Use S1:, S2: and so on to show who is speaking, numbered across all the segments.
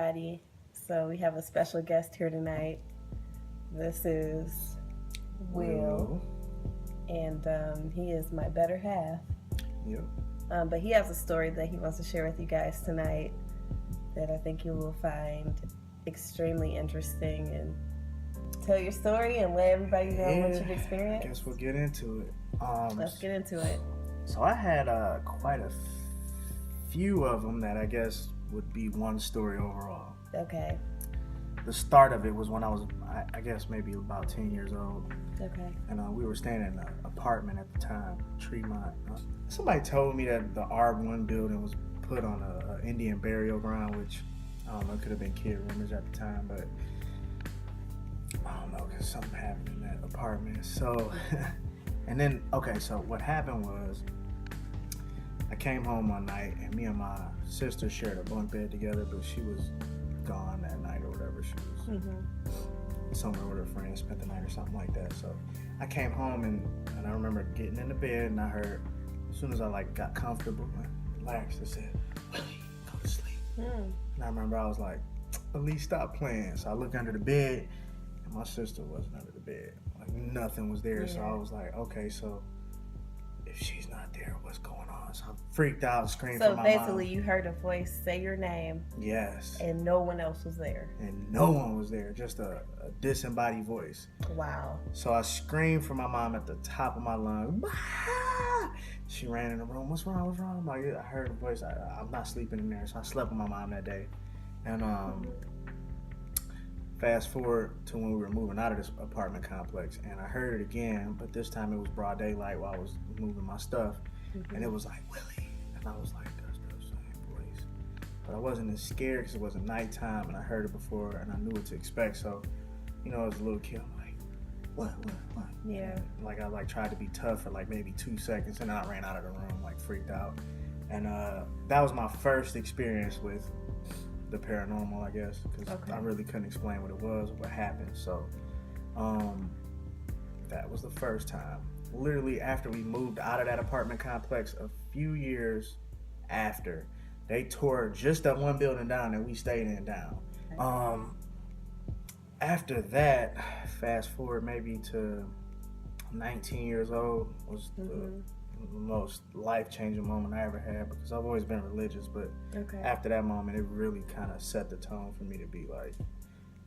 S1: everybody. So we have a special guest here tonight. This is Will, and he is my better half.
S2: Yep.
S1: But he has a story that he wants to share with you guys tonight that I think you will find extremely interesting. And tell your story and let everybody know what you've experienced.
S2: I guess we'll get into it.
S1: Let's get into it.
S2: So I had quite a few of them that I guess would be one story overall.
S1: Okay.
S2: The start of it was when I was, I guess, maybe about 10 years old.
S1: Okay.
S2: And we were staying in an apartment at the time, Tremont. Somebody told me that the R1 building was put on a Indian burial ground, which I don't know, could have been kid rumors at the time, but I don't know, because something happened in that apartment. So, and then, okay, so what happened was I came home one night and me and my sister shared a bunk bed together, but she was gone that night or whatever. She was somewhere with her friends, spent the night or something like that. So I came home and I remember getting in the bed and I heard, as soon as I got comfortable and relaxed, it said, "Willie, go to sleep." And I remember I was like, "Elise, stop playing." So I looked under the bed and my sister wasn't under the bed. Like nothing was there. So I was like, okay, so if she's not there, what's going on? So I freaked out and screamed for my mom.
S1: So basically you heard a voice say your name.
S2: Yes.
S1: And no one else was there.
S2: And no one was there, just a disembodied voice.
S1: Wow.
S2: So I screamed for my mom at the top of my lungs. "Ah!" She ran in the room. What's wrong? What's wrong? I'm like, I heard a voice. I'm not sleeping in there. So I slept with my mom that day. And fast forward to when we were moving out of this apartment complex, and I heard it again, but this time it was broad daylight while I was moving my stuff. And it was like, "Willie." And I was like, that's the same voice. But I wasn't as scared because it wasn't nighttime and I heard it before and I knew what to expect. So, you know, as a little kid, I'm like, what?
S1: Yeah.
S2: And, I tried to be tough for maybe 2 seconds and then I ran out of the room, freaked out. And that was my first experience with the paranormal, I guess, because I really couldn't explain what it was or what happened. So that was the first time. Literally after we moved out of that apartment complex, a few years after, they tore just that one building down that we stayed in down. After that, fast forward maybe to 19 years old, was the most life-changing moment I ever had, because I've always been religious, but after that moment, it really kind of set the tone for me to be like,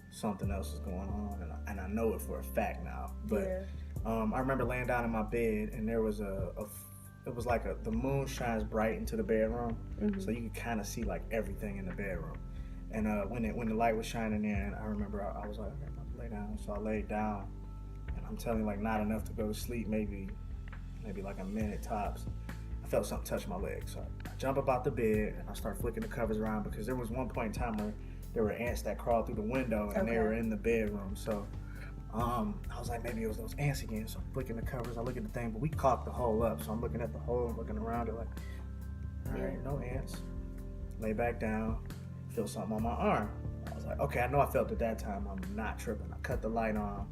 S2: something else is going on, and I know it for a fact now. But I remember laying down in my bed, and there was it was like the moon shines bright into the bedroom, so you could kind of see everything in the bedroom. And when the light was shining in, I remember I was like, okay, I'm gonna lay down. So I laid down, and I'm telling you, not enough to go to sleep, maybe a minute tops. I felt something touch my leg, so I jump up out the bed and I start flicking the covers around, because there was one point in time where there were ants that crawled through the window and they were in the bedroom. So I was like, maybe it was those ants again. So I'm flicking the covers, I look at the thing, but we caulked the hole up. So I'm looking at the hole, looking around it all right, no ants. Lay back down, feel something on my arm. I was like, okay, I know I felt it that time. I'm not tripping. I cut the light on,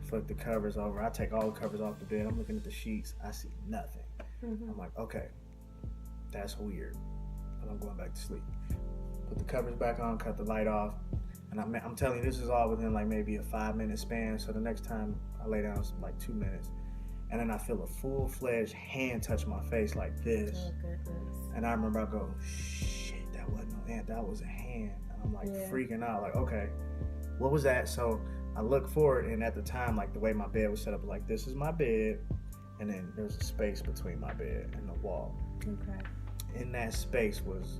S2: flip the covers over. I take all the covers off the bed. I'm looking at the sheets. I see nothing. I'm like, okay, that's weird. But I'm going back to sleep. Put the covers back on, cut the light off. And I'm telling you, this is all within maybe a 5-minute span. So the next time I lay down, it's 2 minutes. And then I feel a full-fledged hand touch my face like this.
S1: Oh, goodness.
S2: And I remember I go, shit, that wasn't no ant, that was a hand. And I'm freaking out, okay, what was that? So I look forward, and at the time, the way my bed was set up, this is my bed, and then there's a space between my bed and the wall.
S1: Okay. In
S2: that space was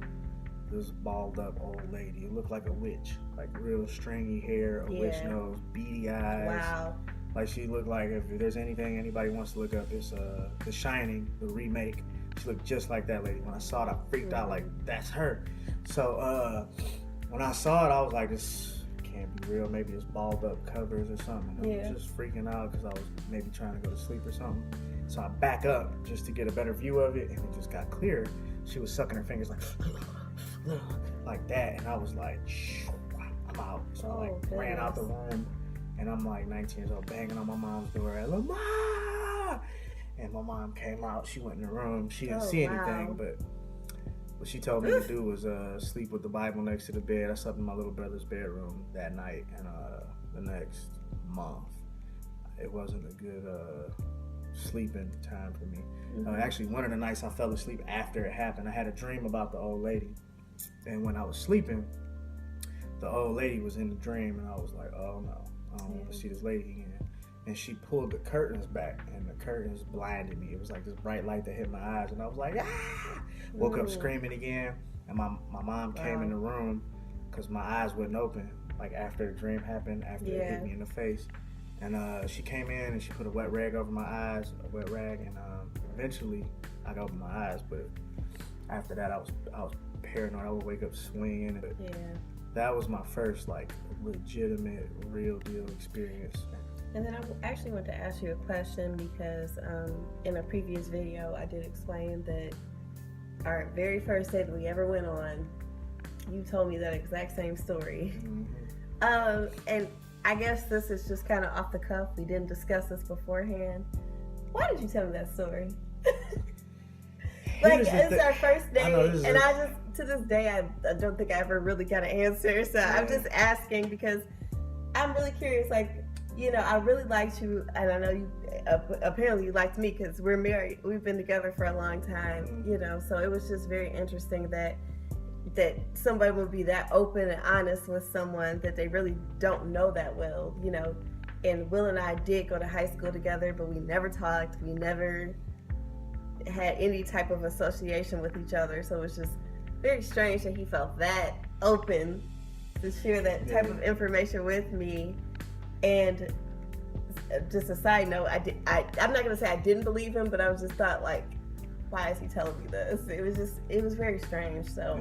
S2: this balled up old lady. It looked like a witch, real stringy hair, a witch nose, beady eyes.
S1: Wow.
S2: She looked like, if there's anything anybody wants to look up, it's The Shining, the remake. She looked just like that lady. When I saw it, I freaked out, that's her. So when I saw it, I was like, this can't be real. Maybe it's balled up covers or something. I was just freaking out because I was maybe trying to go to sleep or something. So I back up just to get a better view of it, and it just got clear. She was sucking her fingers like that, and I was like, I'm out. So I ran out the room, and I'm 19 years old, banging on my mom's door. Hello, Mom! And my mom came out. She went in the room. She didn't see anything, but what she told me to do was sleep with the Bible next to the bed. I slept in my little brother's bedroom that night, and the next month, it wasn't a good sleeping time for me. Actually, one of the nights I fell asleep after it happened, I had a dream about the old lady, and when I was sleeping, the old lady was in the dream, and I was like, oh no, I don't want to see this lady again. And she pulled the curtains back, and the curtains blinded me. It was like this bright light that hit my eyes, and I was like, ah! Woke up screaming again, and my mom came in the room because my eyes wouldn't open, like after the dream happened, after it hit me in the face. And she came in and she put a wet rag over my eyes, and eventually I opened my eyes. But after that, I was paranoid. I would wake up swinging. But that was my first like legitimate, real deal experience.
S1: And then I actually want to ask you a question because in a previous video, I did explain that our very first date that we ever went on, you told me that exact same story. And I guess this is just kind of off the cuff. We didn't discuss this beforehand. Why did you tell me that story? Like, it's our first date, and I just, to this day, I don't think I ever really got an answer. So I'm just asking because I'm really curious. Like, you know, I really liked you, and I know you apparently you liked me because we're married. We've been together for a long time, you know. So it was just very interesting that somebody would be that open and honest with someone that they really don't know that well, you know. And Will and I did go to high school together, but we never talked. We never had any type of association with each other. So it was just very strange that he felt that open to share that type of information with me. And just a side note, I'm not gonna say I didn't believe him, but I was just thought like, why is he telling me this? It was very strange. So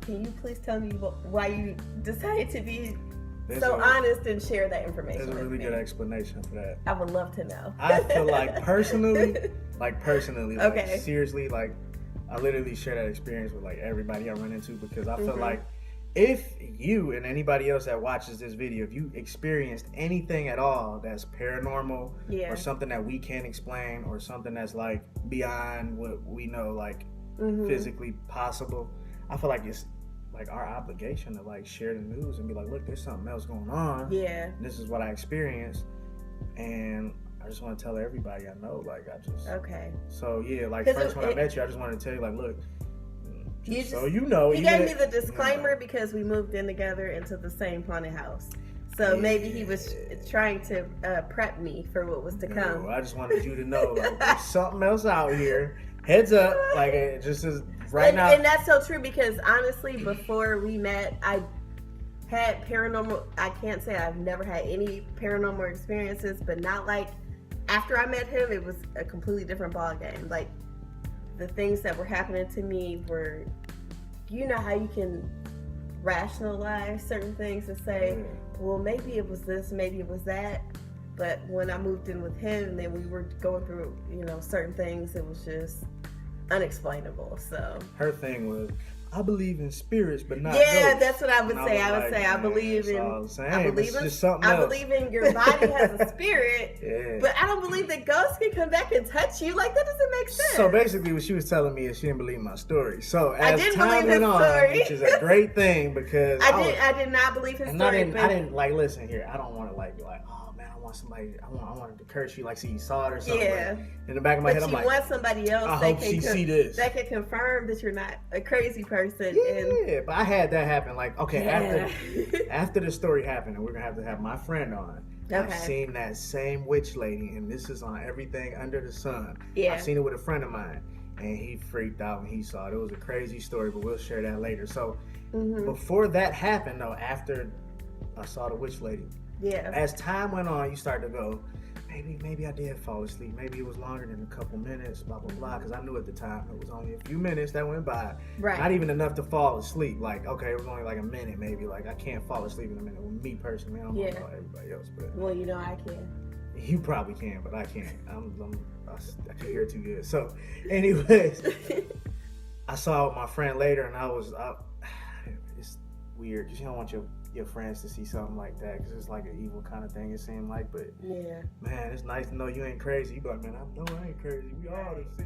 S1: can you please tell me why you decided to be so honest and share that information?
S2: There's a really good explanation for that.
S1: I would love to know.
S2: I feel like personally, like seriously, like I literally share that experience with like everybody I run into because I feel like if you and anybody else that watches this video, if you experienced anything at all that's paranormal or something that we can't explain or something that's like beyond what we know, like physically possible, I feel like it's like our obligation to like share the news and be like, look, there's something else going on. Yeah. This is what I experienced. And I just want to tell everybody I know, like I just. Okay. So yeah, like first when I met you, I just wanted to tell you like, look, so you know,
S1: he gave me the disclaimer because we moved in together into the same haunted house. So maybe he was trying to prep me for what was to come.
S2: No, I just wanted you to know, like, there's something else out here. Heads up, like it just is now.
S1: And that's so true because honestly, before we met, I had paranormal. I can't say I've never had any paranormal experiences, but not like after I met him. It was a completely different ball game. Like, the things that were happening to me were, you know how you can rationalize certain things and say, well, maybe it was this, maybe it was that. But when I moved in with him and then we were going through, you know, certain things, it was just unexplainable. So
S2: her thing was, I believe in spirits, but not
S1: ghosts.
S2: That's
S1: what I would say. I would say I believe in your body has a spirit, but I don't believe that ghosts can come back and touch you. Like, that doesn't make sense.
S2: So basically, what she was telling me is she didn't believe my story. So as time went on, which is a great thing because
S1: I did not believe his story.
S2: I didn't like listen here. I don't want to like be like, oh man, I want somebody. I wanted to curse you like see you saw it or something. Yeah. Like, in the back of my head, I'm like,
S1: you want somebody else.
S2: I hope she see this.
S1: That can confirm that you're not a crazy person.
S2: Yeah, but I had that happen. Like, okay, after the story happened, and we're gonna have my friend on. Okay. I've seen that same witch lady, and this is on everything under the sun. Yeah. I've seen it with a friend of mine, and he freaked out when he saw it. It was a crazy story, but we'll share that later. So, before that happened, though, after I saw the witch lady, as time went on, you start to go, maybe I did fall asleep. Maybe it was longer than a couple minutes, blah, blah, blah. Because I knew at the time it was only a few minutes that went by. Right. Not even enough to fall asleep. Like, okay, it was only like a minute maybe. Like, I can't fall asleep in a minute. Well, me personally, I don't know about everybody else. But
S1: well, you know I can.
S2: You probably can, but I can't. I can hear too good. So, anyways, I saw my friend later, and it's weird. You don't want your friends to see something like that because it's like an evil kind of thing, it seemed like. But man, it's nice to know you ain't crazy. You be like, man, I know I ain't crazy. We all have seen it.